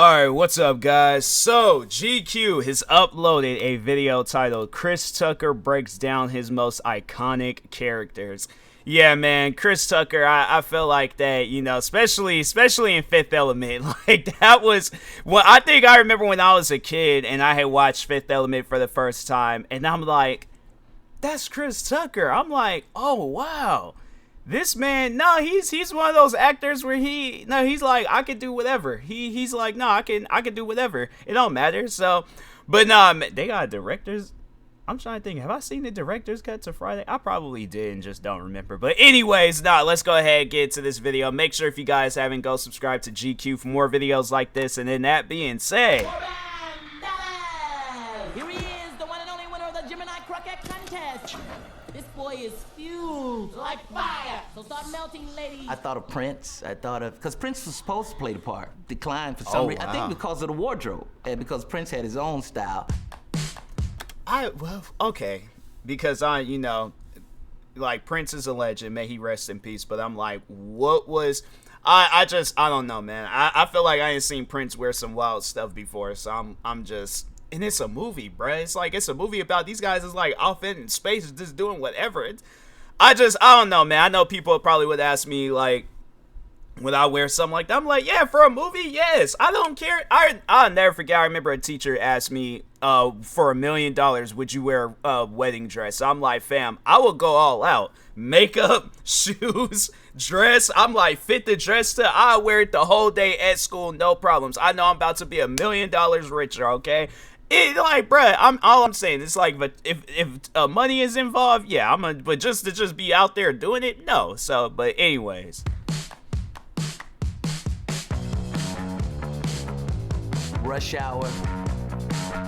Alright, what's up guys? So, GQ has uploaded a video titled Chris Tucker Breaks Down His Most Iconic Characters. Yeah, man, Chris Tucker, I feel like that, you know, especially in Fifth Element. Like, that was, well, I think I remember when I was a kid and I had watched Fifth Element for the first time, and I'm like, that's Chris Tucker. I'm like, oh, wow. This man, no, he's one of those actors where he's like, I can do whatever. He's like, no, I can do whatever. It don't matter. So, but nah, they got directors. I'm trying to think, have I seen the director's cut to Friday? I probably did and just don't remember. But anyways, let's go ahead and get into this video. Make sure if you guys haven't, go subscribe to GQ for more videos like this. And then that being said, here he is, the one and only winner of the Gemini Croquet Contest. This boy is fueled like fire. So start melting, ladies. I thought of Prince. I thought of, because Prince was supposed to play the part, declined for some reason. Wow. I think because of the wardrobe and because Prince had his own style. Okay, because you know, like, Prince is a legend, may he rest in peace. But I'm like, what was, I don't know, man. I feel like I ain't seen Prince wear some wild stuff before, so I'm just. And it's a movie, bruh. It's like, it's a movie about these guys is like off in space, just doing whatever. I don't know, man. I know people probably would ask me, like, would I wear something like that? I'm like, yeah, for a movie, yes. I don't care. I'll never forget. I remember a teacher asked me, for $1 million, would you wear a wedding dress? I'm like, fam, I will go all out. Makeup, shoes, dress. I'm like, fit the dress to, I'll wear it the whole day at school, no problems. I know I'm about to be $1 million richer, okay? It, like, bruh, all I'm saying is, like, but if money is involved, yeah, but just to be out there doing it, no. So, but anyways. Rush Hour.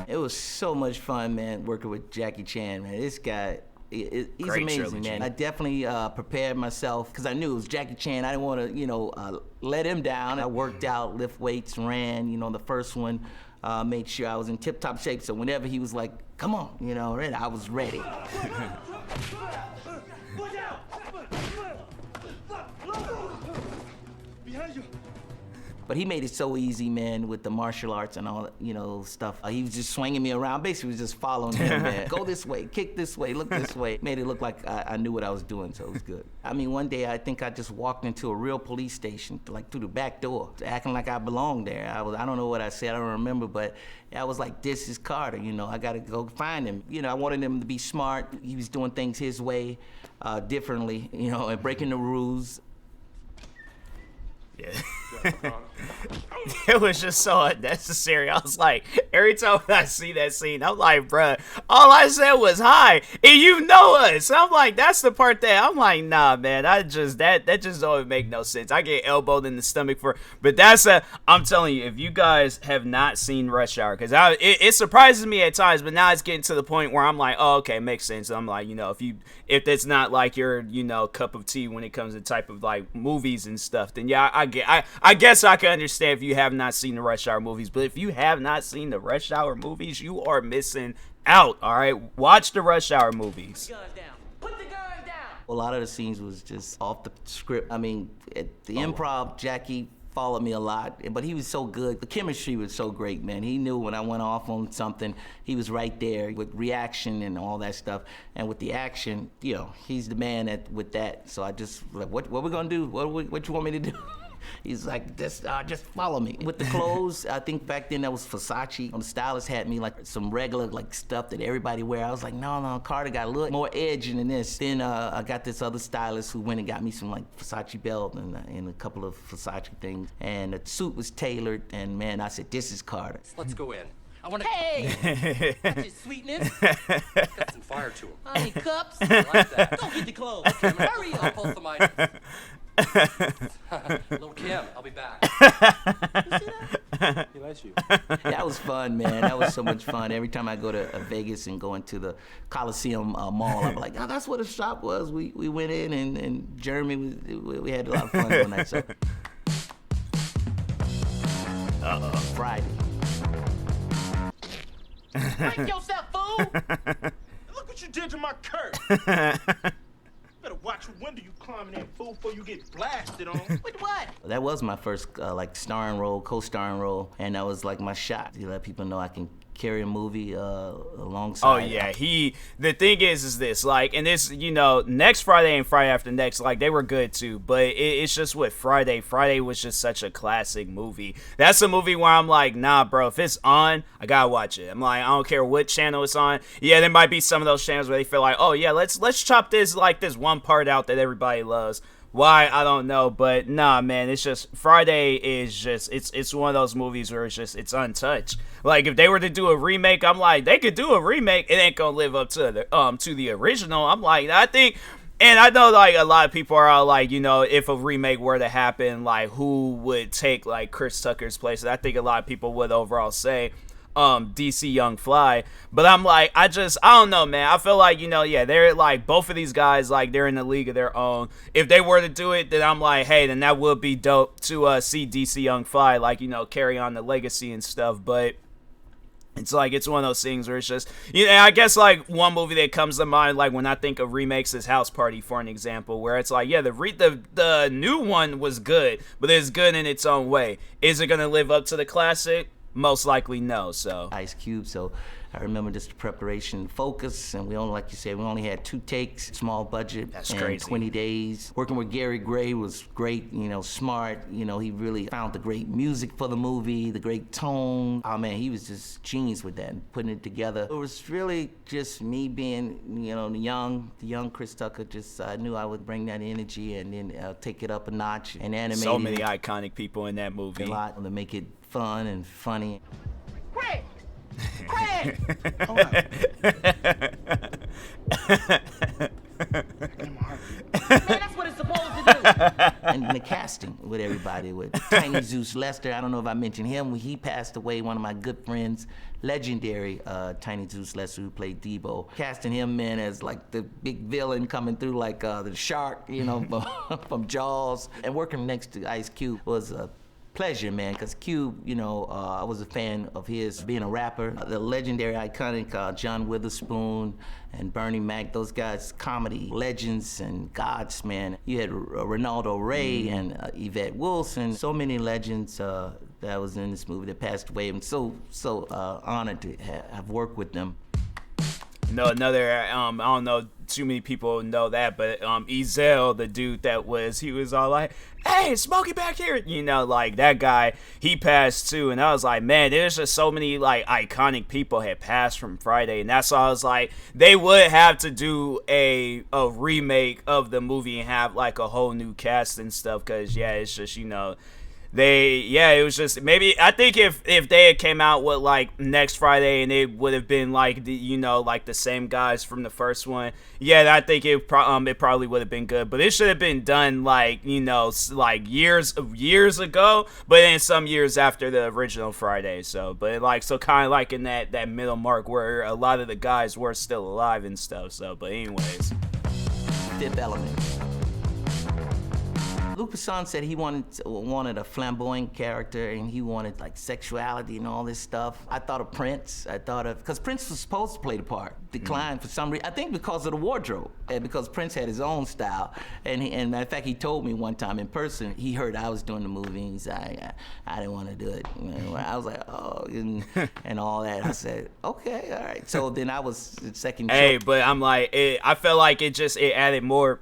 It was so much fun, man, working with Jackie Chan, man. This guy, he's Great amazing, trilogy. man. I definitely prepared myself because I knew it was Jackie Chan. I didn't want to, you know, let him down. I worked out, lift weights, ran, you know, the first one. Made sure I was in tip-top shape, so whenever he was like, come on, you know, I was ready. Behind you. But he made it so easy, man, with the martial arts and all, you know, stuff. He was just swinging me around, basically was just following him, man. Go this way, kick this way, look this way. Made it look like I knew what I was doing, so it was good. I mean, one day I think I just walked into a real police station, like through the back door, acting like I belonged there. I don't know what I said, I don't remember, but I was like, this is Carter, you know, I gotta go find him. You know, I wanted him to be smart. He was doing things his way, differently, you know, and breaking the rules. Yeah. It was just so unnecessary. I was like, every time I see that scene, I'm like, bruh, all I said was hi, and you know us. I'm like, that's the part that I'm like, nah, man, that just don't make no sense. I get elbowed in the stomach but I'm telling you, if you guys have not seen Rush Hour, because it surprises me at times, but now it's getting to the point where I'm like, oh, okay, makes sense. I'm like, you know, if it's not like your, you know, cup of tea when it comes to type of like movies and stuff, then yeah, I guess I can understand if you have not seen the Rush Hour movies. But if you have not seen the Rush Hour movies, you are missing out. All right, watch the Rush Hour movies. Put the gun down. A lot of the scenes was just off the script. I mean, at the improv, Jackie followed me a lot, but he was so good. The chemistry was so great, man. He knew when I went off on something, he was right there with reaction and all that stuff. And with the action, you know, he's the man with that. So I just, like, what we gonna do? What you want me to do? He's like, just follow me. With the clothes, I think back then that was Versace. The stylist had me like some regular like stuff that everybody wear. I was like, no, Carter got a little more edge than this. Then I got this other stylist who went and got me some like Versace belt and a couple of Versace things. And the suit was tailored, and man, I said, this is Carter. Let's go in. I want to. Hey! That's his sweetness. Got some fire to him. Honey cups. I like that. Go get the clothes. Hurry up. I'll pull some items. Little Kim, I'll be back. He likes you. That was fun, man. That was so much fun. Every time I go to Vegas and go into the Coliseum Mall, I'm like, oh, that's what the shop was. We went in, and Jeremy, we had a lot of fun doing that. So. Friday. Break yourself, fool. Look what you did to my curve. Better watch Watch your window, you climbing that fool before you get blasted on. With what? That was my first like starring role, co-starring role, and that was like my shot to let people know I can carry a movie alongside. Oh yeah, the thing is this, like, and this, you know, next Friday and Friday after next, like, they were good too, but it's just with Friday was just such a classic movie. That's a movie where I'm like, nah bro, if it's on, I gotta watch it. I'm like, I don't care what channel it's on. Yeah, there might be some of those channels where they feel like, oh yeah, let's chop this, like, this one part out that everybody loves. Why, I don't know, but nah, man, it's just, Friday is just, it's one of those movies where it's untouched. Like, if they were to do a remake, I'm like, they could do a remake, it ain't gonna live up to the original. I'm like, I think, and I know, like, a lot of people are all like, you know, if a remake were to happen, like, who would take, like, Chris Tucker's place? And I think a lot of people would overall say DC Young Fly, but I'm like, I don't know, man. I feel like, you know, yeah, they're like, both of these guys, like, they're in a league of their own. If they were to do it, then I'm like, hey, then that would be dope to see DC Young Fly, like, you know, carry on the legacy and stuff. But it's like, it's one of those things where it's just, you know, I guess, like, one movie that comes to mind, like, when I think of remakes is House Party, for an example, where it's like, yeah, the new one was good, but it's good in its own way. Is it gonna live up to the classic? Most likely no. So Ice Cube, so I remember just the preparation focus, and we only, like you said, we only had 2 takes, small budget. That's and crazy. 20 days. Working with Gary Gray was great, you know, smart, you know, he really found the great music for the movie, the great tone. Oh man, he was just genius with that and putting it together. It was really just me being, you know, the young Chris Tucker. Just I knew I would bring that energy and then take it up a notch and animate so many iconic people in that movie. a lot to make it fun and funny. Craig! Craig! Hold up. Man, that's what it's supposed to do. And the casting with everybody, with Tiny Zeus Lester. I don't know if I mentioned him. He passed away, one of my good friends, legendary Tiny Zeus Lester, who played Debo. Casting him in as like the big villain coming through like the shark, you know, from Jaws. And working next to Ice Cube was a pleasure, man, because Cube, you know, I was a fan of his being a rapper. The legendary, iconic John Witherspoon and Bernie Mac, those guys, comedy legends and gods, man. You had Ronaldo Ray and Yvette Wilson, so many legends that was in this movie that passed away. I'm so honored to have worked with them. No, another, I don't know too many people know that, but Ezel, the dude he was all like, hey, Smokey back here, you know, like, that guy, he passed too, and I was like, man, there's just so many, like, iconic people had passed from Friday, and that's why I was like, they would have to do a remake of the movie and have, like, a whole new cast and stuff, because, yeah, it's just, you know, it was just, maybe, I think if they had came out with, like, next Friday and it would have been, like, you know, like, the same guys from the first one, yeah, I think it probably would have been good, but it should have been done, like, you know, like, years ago, but then some years after the original Friday, so, but, like, so kind of, like, in that middle mark where a lot of the guys were still alive and stuff, so, but anyways. Fifth Element. Luc Besson said he wanted a flamboyant character, and he wanted like sexuality and all this stuff. I thought of Prince. Because Prince was supposed to play the part, declined for some reason. I think because of the wardrobe, and because Prince had his own style. And matter of fact, he told me one time in person, he heard I was doing the movie, and he said, I didn't want to do it. I was like, oh, and all that. I said, okay, all right. So then I was second. Hey, but I'm like, I felt like it added more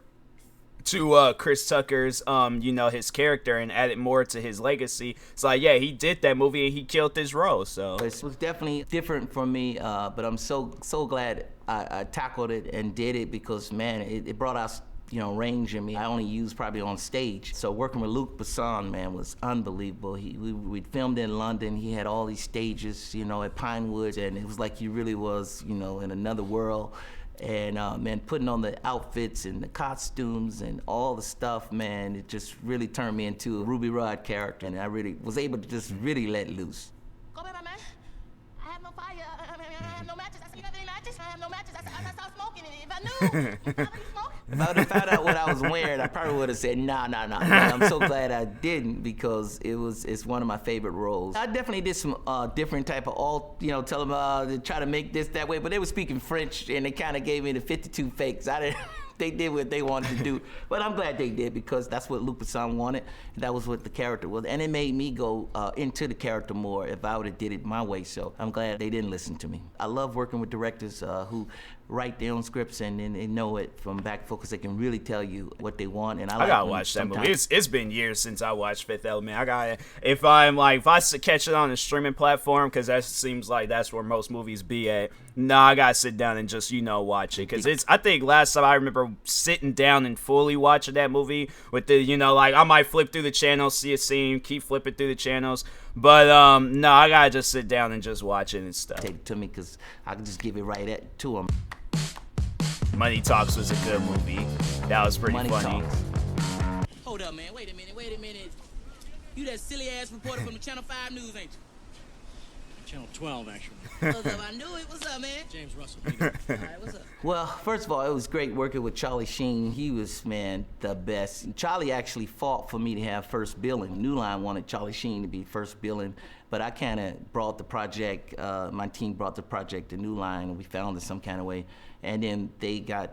to Chris Tucker's, you know, his character, and added more to his legacy. It's like, yeah, he did that movie and he killed his role. So it was definitely different for me, but I'm so glad I tackled it and did it, because man, it brought out, you know, range in me. I only used probably on stage. So working with Luc Besson, man, was unbelievable. We filmed in London. He had all these stages, you know, at Pinewood, and it was like he really was, you know, in another world. And man, putting on the outfits and the costumes and all the stuff, man, it just really turned me into a Ruby Rod character, and I really was able to just really let loose. Go back, my man. I have no fire. I have no matches. I see nothing matches. I have no matches. I stopped smoking. If I knew, you smoke? If I would have found out what I was wearing, I probably would have said, nah. I'm so glad I didn't, because it's one of my favorite roles. I definitely did some different type of you know, tell them to try to make this that way, but they were speaking French, and they kind of gave me the 52 fakes. I they did what they wanted to do. But I'm glad they did, because that's what Luc Besson wanted. That was what the character was. And it made me go into the character more if I would have did it my way. So I'm glad they didn't listen to me. I love working with directors who write their own scripts and then they know it from back because they can really tell you what they want. And I gotta watch that movie. It's been years since I watched Fifth Element. If I catch it on a streaming platform, because that seems like that's where most movies be at. No, I gotta sit down and just watch it, because I think last time I remember sitting down and fully watching that movie with the I might flip through the channels, see a scene, keep flipping through the channels, but no, I gotta just sit down and just watch it and stuff. Take it to me, because I can just give it right to them. Money Talks was a good movie. That was pretty funny. Talks. Hold up, man. Wait a minute. You that silly ass reporter from the Channel 5 News, ain't you? Channel 12, actually. What's up? I knew it. What's up, man? James Russell. All right, what's up? Well, first of all, it was great working with Charlie Sheen. He was, man, the best. Charlie actually fought for me to have first billing. New Line wanted Charlie Sheen to be first billing, but I kind of brought the project, my team brought the project to New Line, and we found it some kind of way. And then they got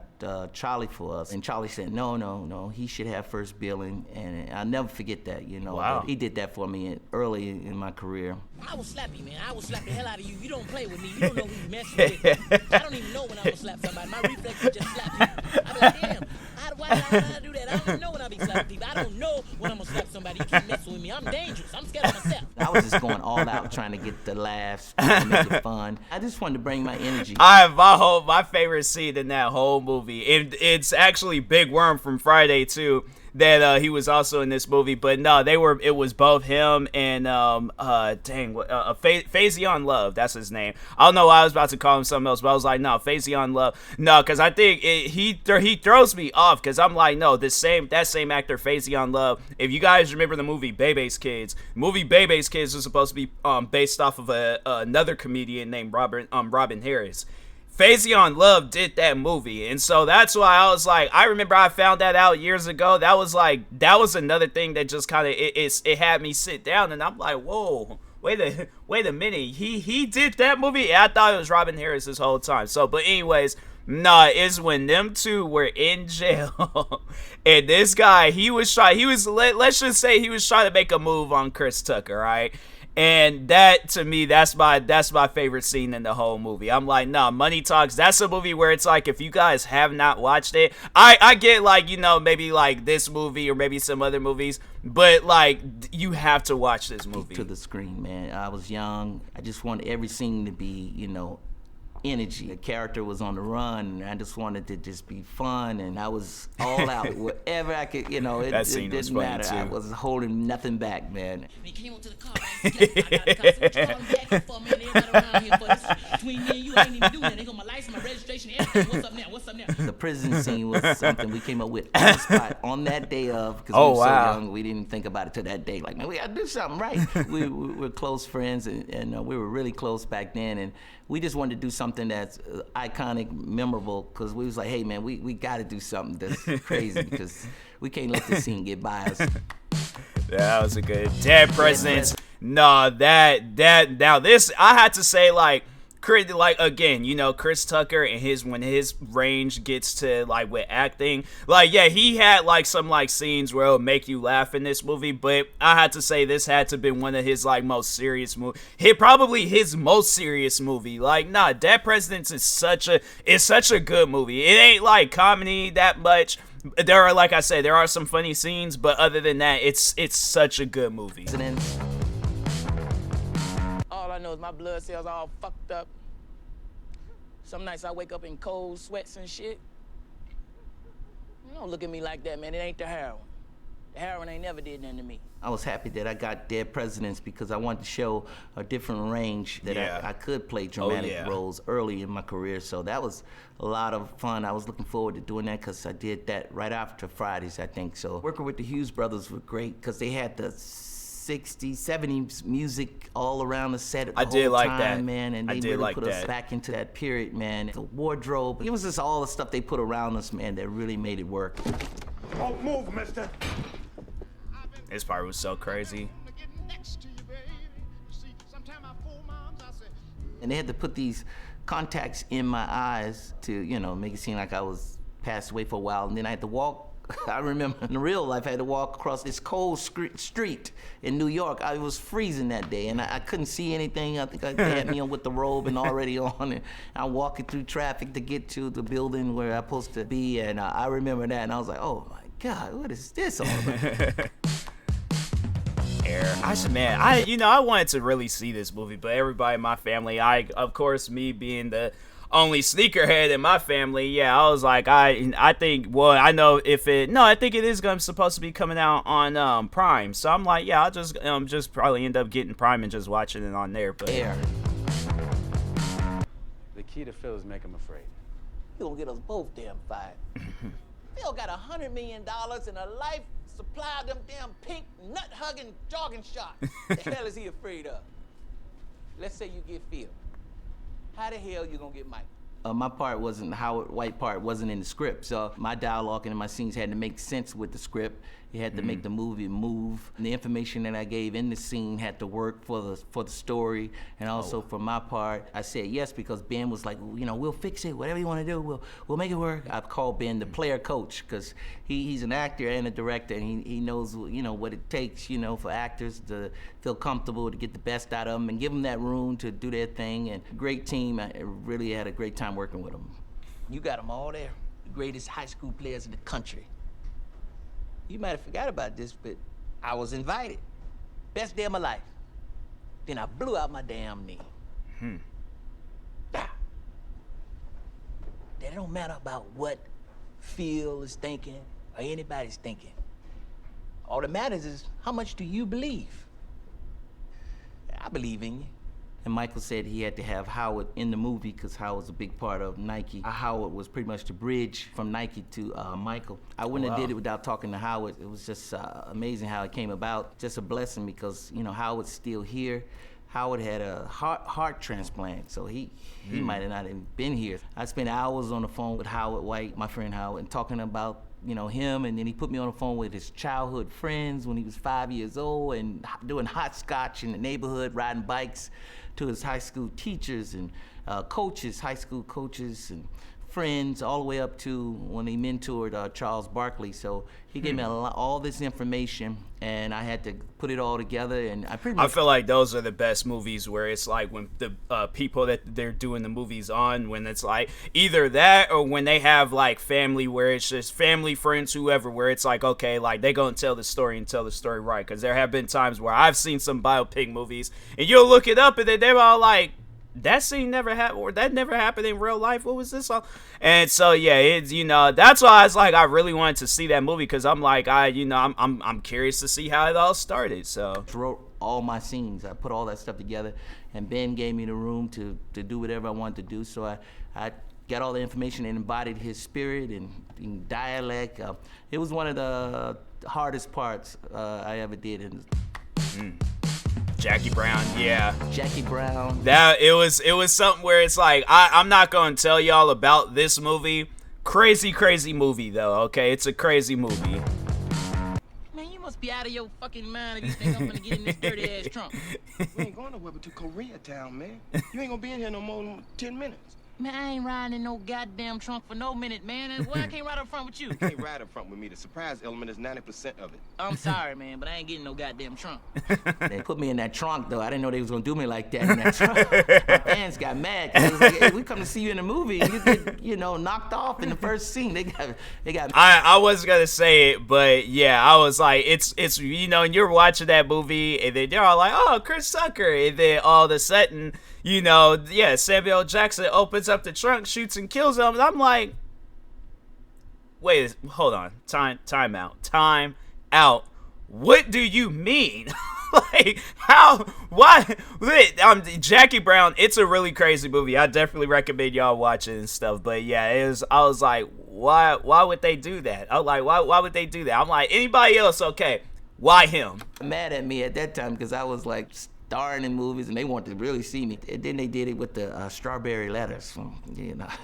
Charlie for us. And Charlie said, no, he should have first billing. And I'll never forget that, Wow. He did that for me early in my career. I will slap you, man. I will slap the hell out of you. You don't play with me. You don't know who you messing with. I don't even know when I will slap somebody. My reflex is just slap people. I be like, damn, why did I do that? I don't even know when I be slapping people. I don't know when I'm going to slap somebody. You keep messing with me. I'm dangerous. I'm scared of myself. I was just going all out trying to get the laughs, trying to make it fun. I just wanted to bring my energy. My favorite scene in that whole movie. It's actually Big Worm from Friday too. That he was also in this movie, but no, it was both him and Faison Love, that's his name. I don't know why I was about to call him something else, but I was like, no, Faison Love, no, because I think he throws me off, because I'm like, no, that same actor, Faison Love. If you guys remember the movie Bebe's Kids, was supposed to be based off of another comedian named Robin Harris. Faison Love did that movie, and so that's why I was like, I remember I found that out years ago. That was another thing that just kind of it had me sit down, and I'm like, whoa, wait a minute, he did that movie? I thought it was Robin Harris this whole time. So, but anyways, nah, it's when them two were in jail, and this guy, let's just say he was trying to make a move on Chris Tucker, right? And that, to me, that's my favorite scene in the whole movie. I'm like, nah, Money Talks, that's a movie where it's like, if you guys have not watched it, I get, like, maybe, like, this movie or maybe some other movies, but, like, you have to watch this movie. To the screen, man. I was young. I just wanted every scene to be, energy. The character was on the run, and I just wanted to just be fun, and I was all out. Whatever I could, it didn't matter. Too. I was holding nothing back, man. He came up to the car, right? I got the customer calling back for me, and everybody around here for this. Between me and you, I ain't even doing that. They got my license, my registration, everything. What's up now? The prison scene was something we came up with on the spot on that day of, because we were so young, we didn't think about it till that day. Like, man, we gotta do something right. we were close friends, and we were really close back then, and we just wanted to do something that's iconic, memorable, because we was like, hey, man, we got to do something that's crazy, because we can't let this scene get by us. That was a good Dead Presidents. No, now this, I had to say, like again, Chris Tucker and when his range gets to, like, with acting, like, yeah, he had, like, some, like, scenes where it'll make you laugh in this movie, but I had to say this had to have been one of his, like, most serious movies. Probably his most serious movie. Like, nah, Dead Presidents is such a good movie. It ain't, like, comedy that much. There are, like I said, there are some funny scenes, but other than that, it's such a good movie. All I know is my blood cells all fucked up. Some nights I wake up in cold sweats and shit. Don't look at me like that, man. It ain't the heroin. The heroin ain't never did nothing to me. I was happy that I got Dead Presidents because I wanted to show a different range that I could play dramatic roles early in my career. So that was a lot of fun. I was looking forward to doing that because I did that right after Fridays, I think. So working with the Hughes brothers was great because they had the 60s, 70s music all around the set the whole time, man, and they really put us back into that period, man. The wardrobe, it was just all the stuff they put around us, man, that really made it work. Don't move, mister. This part was so crazy. And they had to put these contacts in my eyes to, make it seem like I was passed away for a while, and then I had to walk. I remember in real life, I had to walk across this cold street in New York. I was freezing that day, and I couldn't see anything. I think they had me on with the robe and already on, and I'm walking through traffic to get to the building where I'm supposed to be, and I remember that, and I was like, oh my God, what is this all about? I wanted to really see this movie, but everybody in my family, of course, me being the only sneakerhead in my family, I was like, I think, well, I know I think it is supposed to be coming out on Prime, so I'm like, I'll just probably end up getting Prime and just watching it on there. But Air. The key to Phil is make him afraid. You gonna get us both damn fired. Phil got $100 million and a life supply of them damn pink nut-hugging jogging shots. The hell is he afraid of? Let's say you get Phil. How the hell you gonna get Mike? My part wasn't, Howard White part wasn't in the script, so my dialogue and my scenes had to make sense with the script. It had to make the movie move. And the information that I gave in the scene had to work for the story, and also for my part, I said yes because Ben was like, we'll fix it, whatever you want to do, we'll make it work. I called Ben the player coach because he's an actor and a director, and he knows what it takes for actors to feel comfortable, to get the best out of them, and give them that room to do their thing. And great team. I really had a great time working with them. You got them all there, the greatest high school players in the country. You might have forgot about this, but I was invited. Best day of my life. Then I blew out my damn knee. Ah. That don't matter about what Phil is thinking or anybody's thinking. All that matters is how much do you believe? I believe in you. And Michael said he had to have Howard in the movie because Howard's a big part of Nike. Howard was pretty much the bridge from Nike to Michael. I wouldn't have did it without talking to Howard. It was just amazing how it came about. Just a blessing because, Howard's still here. Howard had a heart transplant, so he might have not even been here. I spent hours on the phone with Howard White, my friend Howard, and talking about him, and then he put me on the phone with his childhood friends when he was 5 years old and doing hopscotch in the neighborhood, riding bikes, to his high school teachers and coaches, high school coaches and friends, all the way up to when he mentored Charles Barkley. So he gave me all this information, and I had to put it all together. And I feel like those are the best movies where it's like when the people that they're doing the movies on, when it's like either that or when they have like family, where it's just family, friends, whoever, where it's like, okay, like they gonna tell the story and tell the story right. Because there have been times where I've seen some biopic movies and you'll look it up and they're all like, that scene never happened, or that never happened in real life. What was this all? And so it's that's why I was like, I really wanted to see that movie because I'm like, I'm curious to see how it all started. So wrote all my scenes. I put all that stuff together, and Ben gave me the room to do whatever I wanted to do. So I got all the information and embodied his spirit and dialect. It was one of the hardest parts I ever did. Jackie Brown, Jackie Brown. That it was something where it's like I'm not gonna tell y'all about this movie. Crazy movie though. Okay, it's a crazy movie. Man, you must be out of your fucking mind if you think I'm gonna get in this dirty ass trunk. We ain't going nowhere but to Koreatown, man. You ain't gonna be in here no more than 10 minutes. Man, I ain't riding in no goddamn trunk for no minute, man. And why I can't ride up front with you? You can't ride up front with me. The surprise element is 90% of it. I'm sorry, man, but I ain't getting no goddamn trunk. They put me in that trunk, though. I didn't know they was gonna do me like that in that trunk. My fans got mad because it was like, hey, we come to see you in the movie, and you get, knocked off in the first scene. They got. I was gonna say it, but I was like, it's and you're watching that movie, and then they're all like, oh, Chris Tucker, and then all of a sudden, Samuel Jackson opens up the trunk, shoots and kills him, and I'm like, wait, hold on, time out. What do you mean? Like, how? Why? Jackie Brown. It's a really crazy movie. I definitely recommend y'all watch it and stuff. But I was like, why would they do that? I was like, why would they do that? I'm like, anybody else, okay? Why him? Mad at me at that time because I was like starring in movies and they wanted to really see me. And then they did it with the Strawberry Letters.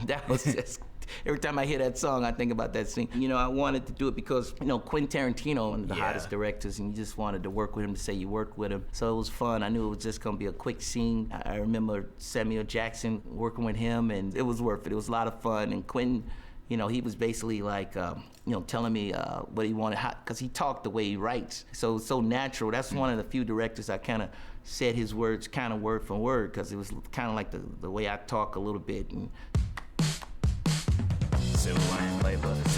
That was just. Every time I hear that song, I think about that scene. I wanted to do it because, Quentin Tarantino, one of the hottest directors, and you just wanted to work with him to say you worked with him. So it was fun. I knew it was just going to be a quick scene. I remember Samuel Jackson working with him, and it was worth it. It was a lot of fun. And Quentin, You know, he was basically like, telling me what he wanted, because he talked the way he writes. So natural. That's one of the few directors I kind of said his words kind of word for word, because it was kind of like the way I talk a little bit. And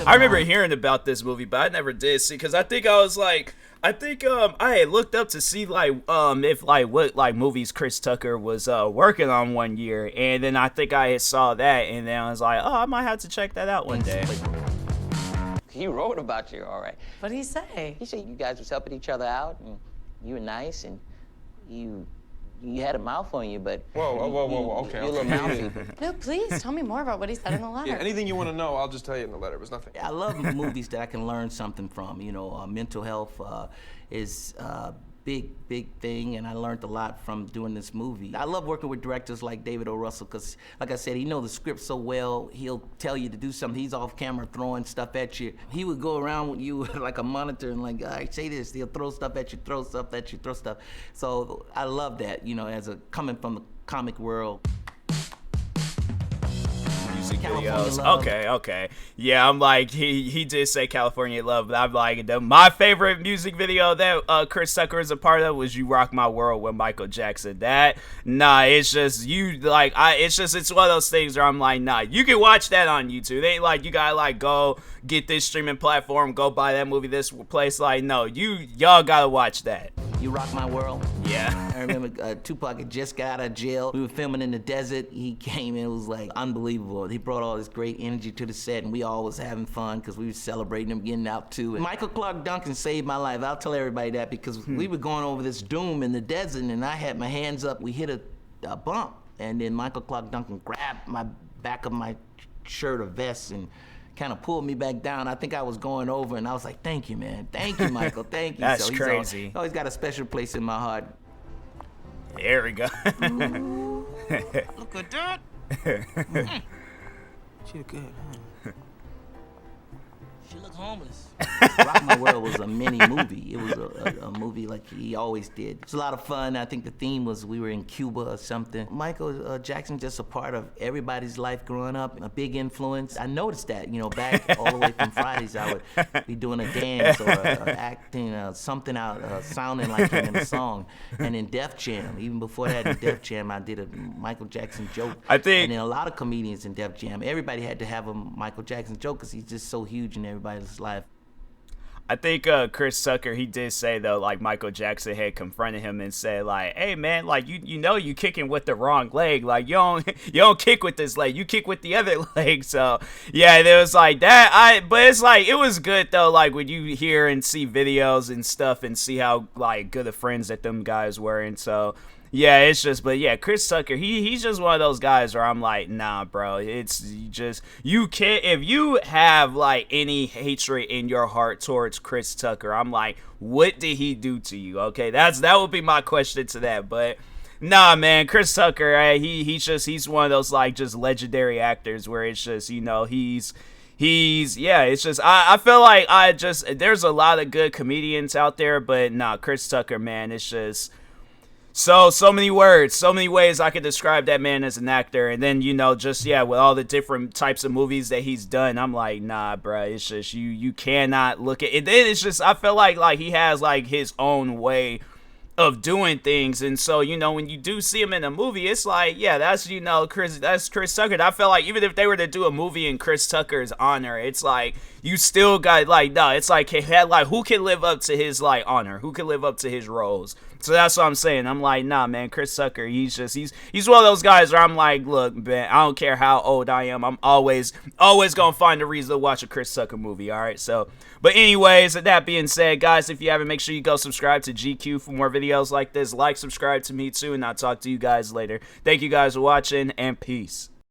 I remember hearing about this movie, but I never did see, because I think I had looked up to see like if like what like movies Chris Tucker was working on one year, and then I think I had saw that, and then I was like, oh, I might have to check that out one day. He wrote about you, all right. What did he say? He said you guys was helping each other out, and you were nice, and you had a mouth on you, but Whoa, you're a little mouthy. No, please tell me more about what he said in the letter. Yeah, anything you want to know, I'll just tell you in the letter. It was nothing. I love movies that I can learn something from. You know, mental health is a big thing, and I learned a lot from doing this movie. I love working with directors like David O. Russell, because, like I said, he knows the script so well. He'll tell you to do something. He's off camera throwing stuff at you. He would go around with you like a monitor and like, all right, say this. He'll throw stuff at you, throw stuff at you, throw stuff. So I love that, you know, coming from the comic world. Videos. Okay. Yeah, I'm like, he did say California Love, but I'm like, my favorite music video that Chris Tucker is a part of was You Rock My World with Michael Jackson. It's just, it's one of those things where I'm like, nah, you can watch that on YouTube. They ain't like, you gotta like go get this streaming platform, go buy that movie this place. Like, no, y'all gotta watch that. You Rock My World? Yeah. I remember Tupac had just got out of jail. We were filming in the desert. He came in, it was like unbelievable. He brought all this great energy to the set, and we all was having fun because we were celebrating him getting out too. And Michael Clark Duncan saved my life. I'll tell everybody that, because we were going over this doom in the desert, and I had my hands up. We hit a bump, and then Michael Clark Duncan grabbed my back of my shirt or vest and kind of pulled me back down. I think I was going over, and I was like, thank you, man. Thank you, Michael. Thank you. That's crazy. He's always got a special place in my heart. There we go. Look at that. She good, huh? She look homeless. Rock My World was a mini movie. It was a movie like he always did. It was a lot of fun. I think the theme was we were in Cuba or something. Michael Jackson just a part of everybody's life growing up, a big influence. I noticed that, you know, back all the way from Fridays, I would be doing a dance or acting something out, sounding like him in a song. And in Def Jam, even before that in Def Jam, I did a Michael Jackson joke. And then a lot of comedians in Def Jam, everybody had to have a Michael Jackson joke because he's just so huge in everybody's life. I think Chris Tucker, he did say though, like Michael Jackson had confronted him and said like, hey man, like you know you kicking with the wrong leg, like you don't kick with this leg, you kick with the other leg. So yeah, there was like that. But it's like, it was good though, like when you hear and see videos and stuff and see how like good of friends that them guys were. And so yeah, it's just, but yeah, Chris Tucker, he's just one of those guys where I'm like, nah, bro, it's just, you can't, if you have like any hatred in your heart towards Chris Tucker, I'm like, what did he do to you? Okay, that would be my question to that. But nah, man, Chris Tucker, he's one of those like just legendary actors where it's just, you know, it's just, I feel like there's a lot of good comedians out there, but nah, Chris Tucker, man, it's just, so many words, so many ways I could describe that man as an actor. And then, you know, just, yeah, with all the different types of movies that he's done, I'm like, nah, bro, it's just, you cannot look at it. Then it's just, I feel like he has like his own way of doing things. And so, you know, when you do see him in a movie, it's like, yeah, that's, you know, that's Chris Tucker. I feel like even if they were to do a movie in Chris Tucker's honor, it's like, you still got like, no, it's like, who can live up to his like honor? Who can live up to his roles? So that's what I'm saying. I'm like, nah, man, Chris Tucker, he's one of those guys where I'm like, look, man, I don't care how old I am, I'm always gonna find a reason to watch a Chris Tucker movie, all right? So, but anyways, that being said, guys, if you haven't, make sure you go subscribe to GQ for more videos like this. Like, subscribe to me too, and I'll talk to you guys later. Thank you guys for watching, and peace.